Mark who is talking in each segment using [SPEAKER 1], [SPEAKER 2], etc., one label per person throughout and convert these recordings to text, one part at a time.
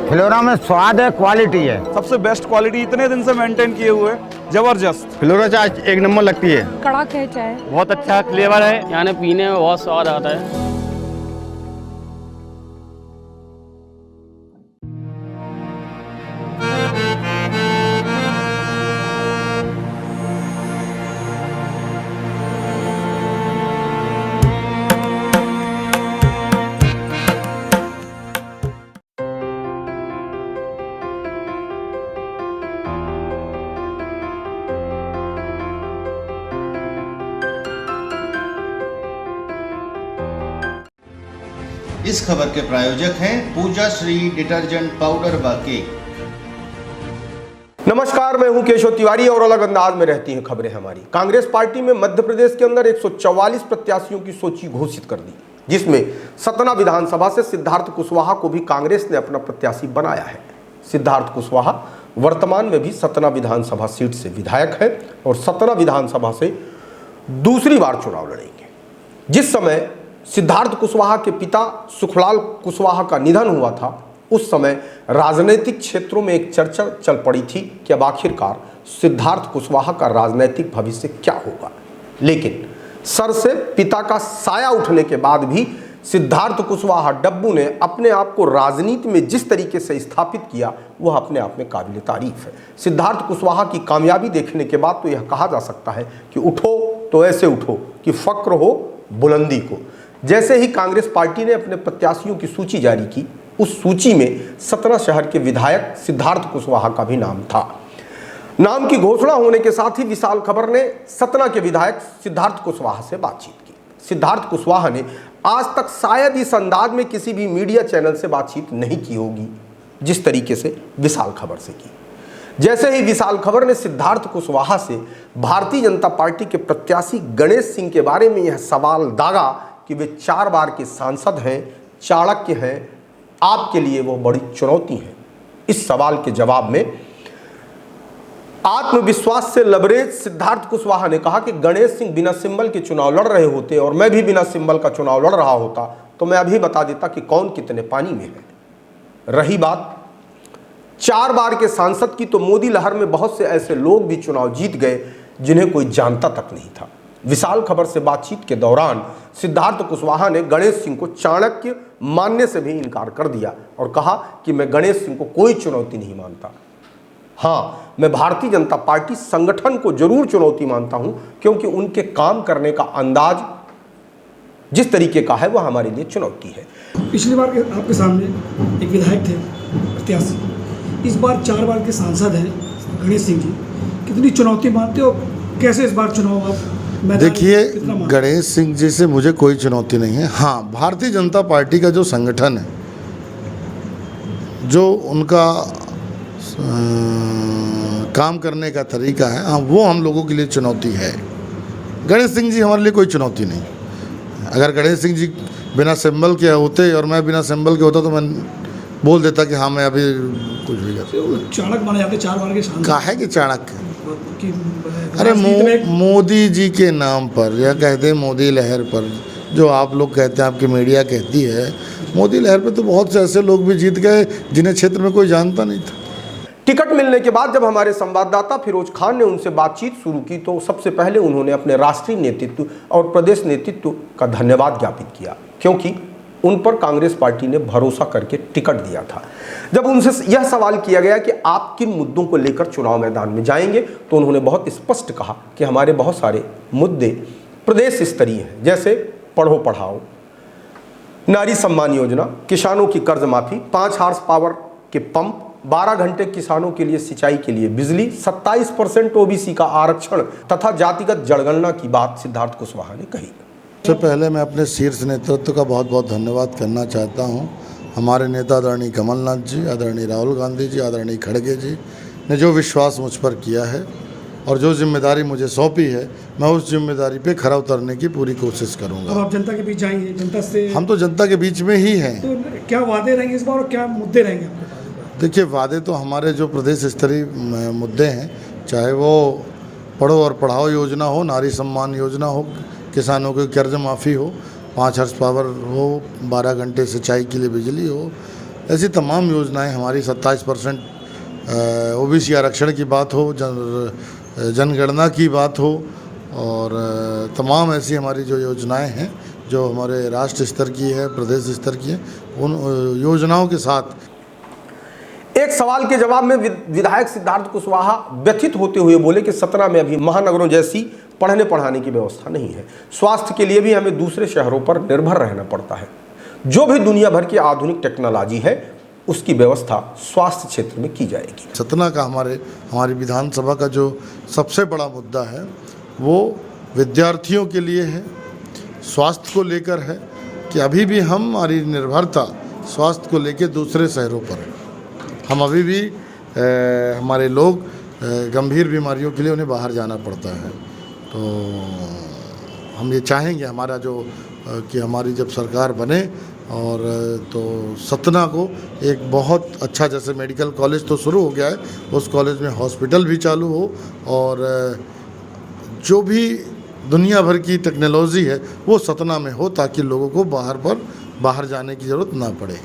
[SPEAKER 1] फिलोरा में स्वाद है, क्वालिटी है।
[SPEAKER 2] सबसे बेस्ट क्वालिटी इतने दिन से मेंटेन किए हुए, जबरदस्त।
[SPEAKER 3] फिलोरा चाय एक नंबर लगती है,
[SPEAKER 4] कड़क है चाय,
[SPEAKER 5] बहुत अच्छा फ्लेवर है, यानी पीने में बहुत स्वाद आता है।
[SPEAKER 6] इस खबर के प्रायोजक हैं पूजा श्री डिटर्जेंट पाउडर व केक।
[SPEAKER 7] नमस्कार, मैं हूं केशव तिवारी और अलग अंदाज में रहती हैं खबरें हमारी। कांग्रेस पार्टी में मध्य प्रदेश के अंदर 144 प्रत्याशियों की सूची घोषित कर दी, जिसमें सतना विधानसभा से सिद्धार्थ कुशवाहा को भी कांग्रेस ने अपना प्रत्याशी बनाया है। सिद्धार्थ कुशवाहा वर्तमान में भी सतना विधानसभा सीट से विधायक है और सतना विधानसभा से दूसरी बार चुनाव लड़ेंगे। जिस समय सिद्धार्थ कुशवाहा के पिता सुखलाल कुशवाहा का निधन हुआ था, उस समय राजनीतिक क्षेत्रों में एक चर्चा चल पड़ी थी कि अब आखिरकार सिद्धार्थ कुशवाहा का राजनीतिक भविष्य क्या होगा। लेकिन सर से पिता का साया उठने के बाद भी सिद्धार्थ कुशवाहा डब्बू ने अपने आप को राजनीति में जिस तरीके से स्थापित किया, वह अपने आप में काबिल तारीफ है। सिद्धार्थ कुशवाहा की कामयाबी देखने के बाद तो यह कहा जा सकता है कि उठो तो ऐसे उठो कि फक्र हो बुलंदी को। जैसे ही कांग्रेस पार्टी ने अपने प्रत्याशियों की सूची जारी की, उस सूची में सतना शहर के विधायक सिद्धार्थ कुशवाहा का भी नाम था। नाम की घोषणा होने के साथ ही विशाल खबर ने सतना के विधायक सिद्धार्थ कुशवाहा से बातचीत की। सिद्धार्थ कुशवाहा ने आज तक शायद इस अंदाज में किसी भी मीडिया चैनल से बातचीत नहीं की होगी जिस तरीके से विशाल खबर से की। जैसे ही विशाल खबर ने सिद्धार्थ कुशवाहा से भारतीय जनता पार्टी के प्रत्याशी गणेश सिंह के बारे में यह सवाल दागा कि वे 4 बार के सांसद हैं, चाणक्य हैं, आपके लिए वो बड़ी चुनौती है, इस सवाल के जवाब में आत्मविश्वास से लबरेज सिद्धार्थ कुशवाहा ने कहा कि गणेश सिंह बिना सिंबल के चुनाव लड़ रहे होते और मैं भी बिना सिंबल का चुनाव लड़ रहा होता तो मैं अभी बता देता कि कौन कितने पानी में है। रही बात 4 बार के सांसद की, तो मोदी लहर में बहुत से ऐसे लोग भी चुनाव जीत गए जिन्हें कोई जानता तक नहीं था। विशाल खबर से बातचीत के दौरान सिद्धार्थ कुशवाहा ने गणेश सिंह को चाणक्य मानने से भी इनकार कर दिया और कहा कि मैं गणेश सिंह को कोई चुनौती नहीं मानता। हाँ, मैं भारतीय जनता पार्टी संगठन को जरूर चुनौती मानता हूं, क्योंकि उनके काम करने का अंदाज जिस तरीके का है वह हमारे लिए चुनौती है।
[SPEAKER 8] पिछली बार आपके सामने एक विधायक थे प्रत्याशी, इस बार 4 बार के सांसद हैं गणेश सिंह जी, कितनी चुनौती मानते हो? कैसे इस बार चुनाव आप?
[SPEAKER 3] देखिए, गणेश सिंह जी से मुझे कोई चुनौती नहीं है। हाँ, भारतीय जनता पार्टी का जो संगठन है, जो उनका काम करने का तरीका है, हाँ, वो हम लोगों के लिए चुनौती है। गणेश सिंह जी हमारे लिए कोई चुनौती नहीं। अगर गणेश सिंह जी बिना सिंबल के होते और मैं बिना सिंबल के होता तो मैं बोल देता कि हाँ मैं अभी कुछ भी करता।
[SPEAKER 8] चाणक्य माने जाते 4 बार के सांसद।
[SPEAKER 3] कहा है कि चाणक्य? अरे मोदी जी के नाम पर या कहते हैं मोदी लहर पर, जो आप लोग कहते हैं, आपकी मीडिया कहती है, मोदी लहर पे तो बहुत से ऐसे लोग भी जीत गए जिन्हें क्षेत्र में कोई जानता नहीं था।
[SPEAKER 7] टिकट मिलने के बाद जब हमारे संवाददाता फिरोज खान ने उनसे बातचीत शुरू की, तो सबसे पहले उन्होंने अपने राष्ट्रीय नेतृत्व और प्रदेश नेतृत्व का धन्यवाद ज्ञापित किया, क्योंकि उन पर कांग्रेस पार्टी ने भरोसा करके टिकट दिया था। जब उनसे यह सवाल किया गया कि आप किन मुद्दों को लेकर चुनाव मैदान में जाएंगे, तो उन्होंने बहुत स्पष्ट कहा कि हमारे बहुत सारे मुद्दे प्रदेश स्तरीय हैं, जैसे पढ़ो पढ़ाओ, नारी सम्मान योजना, किसानों की कर्ज माफी, 5 हार्स पावर के पंप, 12 घंटे किसानों के लिए सिंचाई के लिए बिजली, 27% ओबीसी का आरक्षण तथा जातिगत जनगणना की बात सिद्धार्थ कुशवाहा ने कही।
[SPEAKER 3] सबसे पहले मैं अपने शीर्ष नेतृत्व का बहुत बहुत धन्यवाद करना चाहता हूं। हमारे नेता आदरणीय कमलनाथ जी, आदरणीय राहुल गांधी जी, आदरणीय खड़गे जी ने जो विश्वास मुझ पर किया है और जो जिम्मेदारी मुझे सौंपी है, मैं उस जिम्मेदारी पे खरा उतरने की पूरी कोशिश करूंगा।
[SPEAKER 8] अब आप जनता के बीच जाएंगे, जनता से?
[SPEAKER 3] हम तो जनता के बीच में ही हैं।
[SPEAKER 8] तो क्या वादे रहेंगे इस बार और क्या मुद्दे रहेंगे आपके पास?
[SPEAKER 3] देखिए, वादे तो हमारे जो प्रदेश स्तरीय मुद्दे हैं, चाहे वो पढ़ो और पढ़ाओ योजना हो, नारी सम्मान योजना हो, किसानों की कर्ज माफ़ी हो, 5 हार्स पावर हो, 12 घंटे सिंचाई के लिए बिजली हो, ऐसी तमाम योजनाएं हमारी 27% OBC आरक्षण की बात हो, जनगणना की बात हो और तमाम ऐसी हमारी जो योजनाएं हैं जो हमारे राष्ट्र स्तर की है, प्रदेश स्तर की है, उन योजनाओं के साथ
[SPEAKER 7] एक सवाल के जवाब में विधायक सिद्धार्थ कुशवाहा व्यथित होते हुए बोले कि सतना में अभी महानगरों जैसी पढ़ने पढ़ाने की व्यवस्था नहीं है। स्वास्थ्य के लिए भी हमें दूसरे शहरों पर निर्भर रहना पड़ता है। जो भी दुनिया भर की आधुनिक टेक्नोलॉजी है उसकी व्यवस्था स्वास्थ्य क्षेत्र में की जाएगी।
[SPEAKER 3] सतना का हमारी विधानसभा का जो सबसे बड़ा मुद्दा है वो विद्यार्थियों के लिए है, स्वास्थ्य को लेकर है कि अभी भी हमारी निर्भरता स्वास्थ्य को लेकर दूसरे शहरों पर है। हम अभी भी हमारे लोग गंभीर बीमारियों के लिए उन्हें बाहर जाना पड़ता है। तो हम ये चाहेंगे हमारा जो कि हमारी जब सरकार बने और तो सतना को एक बहुत अच्छा, जैसे मेडिकल कॉलेज तो शुरू हो गया है, उस कॉलेज में हॉस्पिटल भी चालू हो और जो भी दुनिया भर की टेक्नोलॉजी है वो सतना में हो ताकि लोगों को बाहर जाने की ज़रूरत ना पड़े।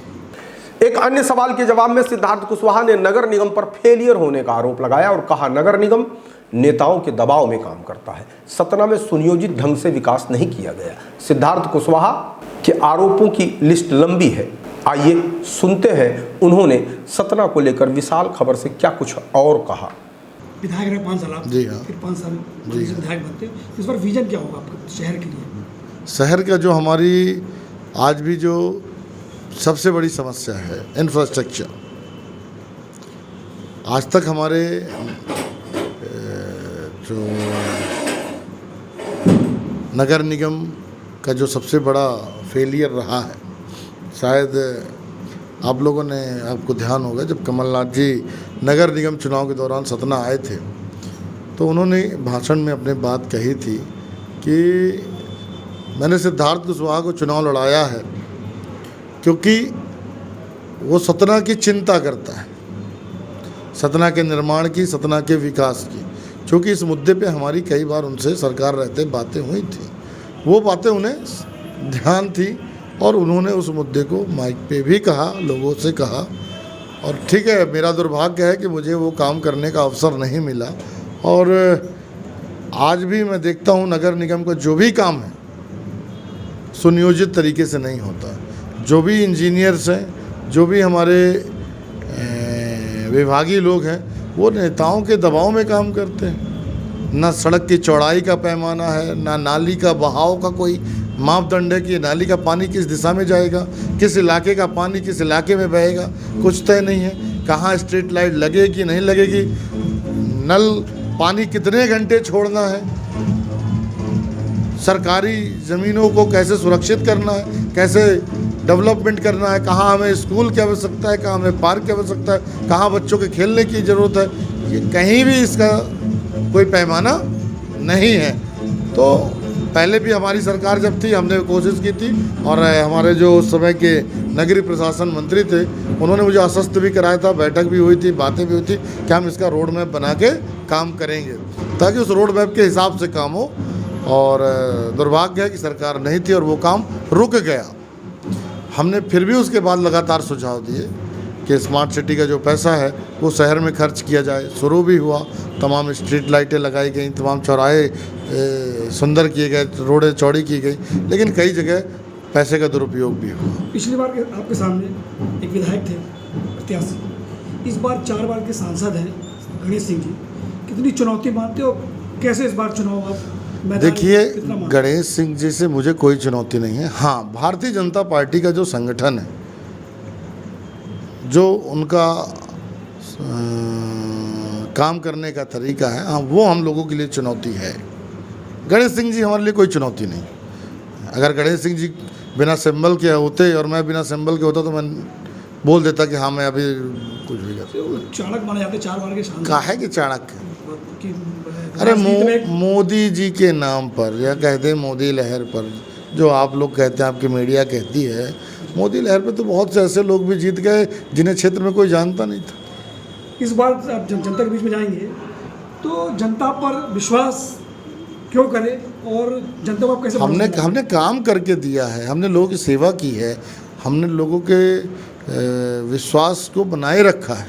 [SPEAKER 7] एक अन्य सवाल के जवाब में सिद्धार्थ कुशवाहा ने नगर निगम पर फेलियर होने का आरोप लगाया और कहा नगर निगम नेताओं के दबाव में काम करता है। सतना में सुनियोजित ढंग से विकास नहीं किया गया। सिद्धार्थ कुशवाहा के आरोपों की लिस्ट लंबी है। आइए सुनते हैं उन्होंने सतना को लेकर विशाल खबर से क्या कुछ और कहा।
[SPEAKER 8] विधायक रहे 5 साल आप,
[SPEAKER 3] जी हाँ,
[SPEAKER 8] फिर 5 साल
[SPEAKER 3] जी
[SPEAKER 8] विधायक बनते हो, इस बार विजन क्या होगा आपका शहर के लिए?
[SPEAKER 3] शहर का जो हमारी आज भी जो सबसे बड़ी समस्या है इंफ्रास्ट्रक्चर। आज तक हमारे जो नगर निगम का जो सबसे बड़ा फेलियर रहा है, शायद आप लोगों ने, आपको ध्यान होगा जब कमलनाथ जी नगर निगम चुनाव के दौरान सतना आए थे तो उन्होंने भाषण में अपने बात कही थी कि मैंने सिद्धार्थ कुशवाहा को चुनाव लड़ाया है क्योंकि वो सतना की चिंता करता है, सतना के निर्माण की, सतना के विकास की। क्योंकि इस मुद्दे पे हमारी कई बार उनसे सरकार रहते बातें हुई थी, वो बातें उन्हें ध्यान थी और उन्होंने उस मुद्दे को माइक पे भी कहा, लोगों से कहा। और ठीक है, मेरा दुर्भाग्य है कि मुझे वो काम करने का अवसर नहीं मिला और आज भी मैं देखता हूँ नगर निगम का जो भी काम है सुनियोजित तरीके से नहीं होता। जो भी इंजीनियर्स हैं, जो भी हमारे विभागीय लोग हैं, वो नेताओं के दबाव में काम करते हैं। ना सड़क की चौड़ाई का पैमाना है, ना नाली का बहाव का कोई मापदंड है कि नाली का पानी किस दिशा में जाएगा, किस इलाके का पानी किस इलाके में बहेगा, कुछ तय नहीं है। कहाँ स्ट्रीट लाइट लगेगी नहीं लगेगी, नल पानी कितने घंटे छोड़ना है, सरकारी ज़मीनों को कैसे सुरक्षित करना है, कैसे डेवलपमेंट करना है, कहाँ हमें स्कूल की आवश्यकता है, कहाँ हमें पार्क की आवश्यकता है, कहाँ बच्चों के खेलने की ज़रूरत है, ये कहीं भी इसका कोई पैमाना नहीं है। तो पहले भी हमारी सरकार जब थी हमने कोशिश की थी और हमारे जो उस समय के नगरीय प्रशासन मंत्री थे उन्होंने मुझे आश्वस्त भी कराया था, बैठक भी हुई थी, बातें भी हुई थी कि हम इसका रोड मैप बना के काम करेंगे ताकि उस रोड मैप के हिसाब से काम हो। और दुर्भाग्य है कि सरकार नहीं थी और वो काम रुक गया। हमने फिर भी उसके बाद लगातार सुझाव दिए कि स्मार्ट सिटी का जो पैसा है वो शहर में खर्च किया जाए। शुरू भी हुआ, तमाम स्ट्रीट लाइटें लगाई गई, तमाम चौराहे सुंदर किए गए, रोडें चौड़ी की गई, लेकिन कई जगह पैसे का दुरुपयोग भी हुआ।
[SPEAKER 8] पिछली बार के आपके सामने एक विधायक थे प्रत्याशी, इस बार 4 बार के सांसद हैं गणेश सिंह जी, कितनी चुनौती मानते हो, कैसे इस बार चुनाव आप?
[SPEAKER 3] देखिए, गणेश सिंह जी से मुझे कोई चुनौती नहीं है। हाँ, भारतीय जनता पार्टी का जो संगठन है, जो उनका काम करने का तरीका है, हाँ वो हम लोगों के लिए चुनौती है। गणेश सिंह जी हमारे लिए कोई चुनौती नहीं। अगर गणेश सिंह जी बिना सिंबल के होते और मैं बिना सिंबल के होता तो मैं बोल देता कि हाँ मैं अभी कुछ भी करता।
[SPEAKER 8] चाणक्य माने जाते 4 बार के सांसद।
[SPEAKER 3] काहे कि चाणक्य? अरे मोदी जी के नाम पर या कहते हैं मोदी लहर पर, जो आप लोग कहते हैं, आपकी मीडिया कहती है, मोदी लहर पे तो बहुत से ऐसे लोग भी जीत गए जिन्हें क्षेत्र में कोई जानता नहीं था।
[SPEAKER 8] इस बार आप जनता के बीच में जाएंगे तो जनता पर विश्वास क्यों करें और जनता को आप कैसे?
[SPEAKER 3] हमने काम करके दिया है, हमने लोगों की सेवा की है, हमने लोगों के विश्वास को बनाए रखा है,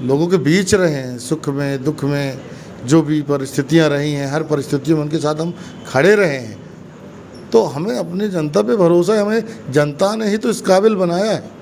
[SPEAKER 3] लोगों के बीच रहे हैं, सुख में दुख में जो भी परिस्थितियां रही हैं, हर परिस्थितियों में उनके साथ हम खड़े रहे हैं। तो हमें अपनी जनता पे भरोसा है, हमें जनता ने ही तो इस काबिल बनाया है।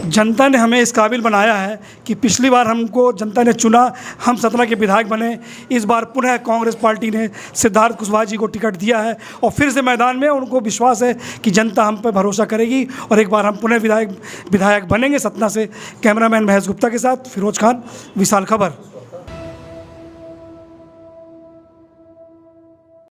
[SPEAKER 8] जनता ने हमें इस काबिल बनाया है कि पिछली बार हमको जनता ने चुना, हम सतना के विधायक बने। इस बार पुनः कांग्रेस पार्टी ने सिद्धार्थ कुशवाहा जी को टिकट दिया है और फिर से मैदान में उनको विश्वास है कि जनता हम पर भरोसा करेगी और एक बार हम पुनः विधायक बनेंगे। सतना से कैमरामैन महेश गुप्ता के साथ फिरोज खान, विशाल खबर।